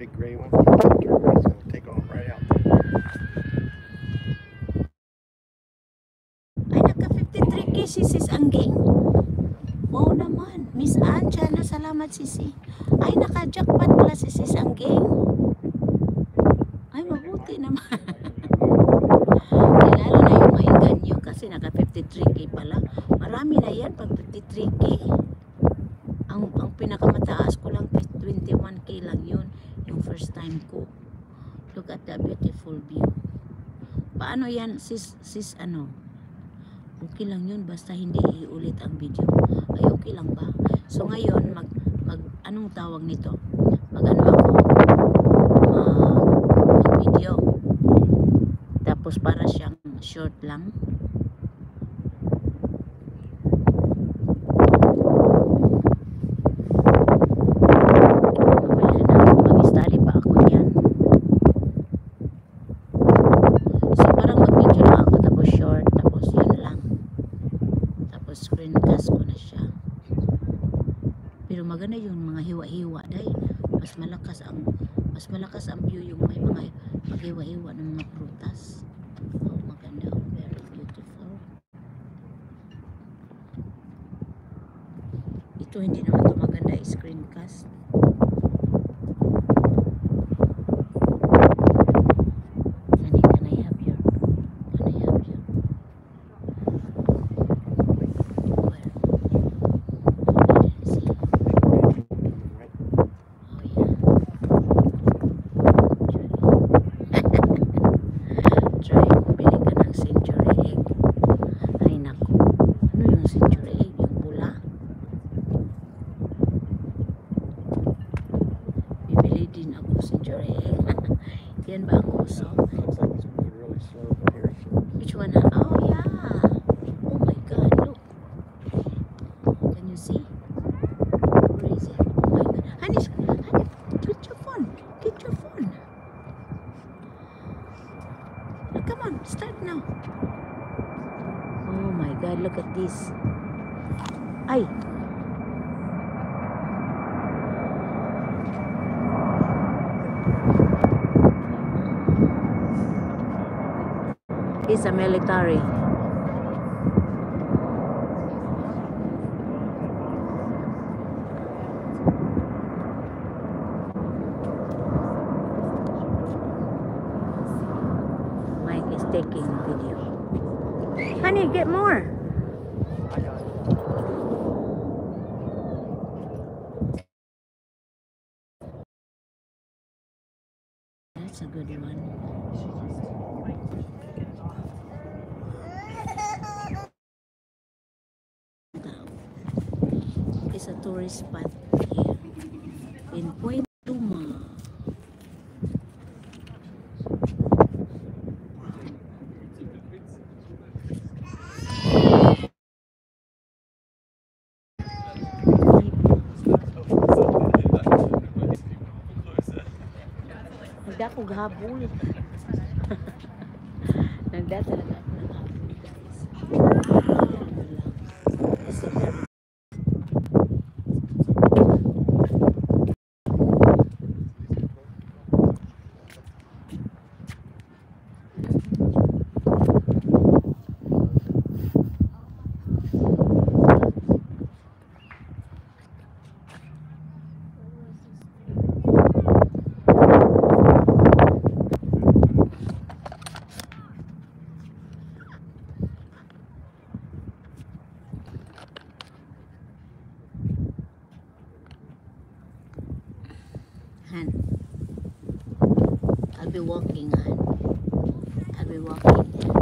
big gray one. It's going to take off right out there. Ay, naka 53K si Sis Angging. Wow naman. Miss Anja na salamat Sisi. Ay, naka-jackpot pala si Sis Angging. Ay, mabuti naman. Ay, lalo na yung mainganyo kasi naka 53K pala. Marami na yan pag 53K. Ang pinakamataas ko lang 21K lang yun. Yung first time ko. Look at the beautiful view. Paano yan sis ano? Okay lang yun basta hindi iulit ang video. Ay okay lang ba? So ngayon mag anong tawag nito? Mag video. Tapos para siyang short lang. Screencast ko na siya. Pero maganda yung mga hiwa-hiwa dahil mas malakas ang view yung may mga maghiwa-hiwa ng mga prutas. Oh, maganda. Very beautiful. Ito hindi naman ito maganda screencast. Din ako century egg. Yan ba ang uso? Which one? Oh yeah. Oh my god, look. Can you see? Where is it? Oh my god. Honey, get your phone. Get your phone. Look, come on, start now. Oh my god, look at this. Ay. It's a military. Mike is taking video. Honey, get more. That's a good one. It's a tourist spot here in Point Tuma. Nagdako ghabol. Nagdako talaga ako ng habol, guys. I'll be walking, Han. I'll be walking.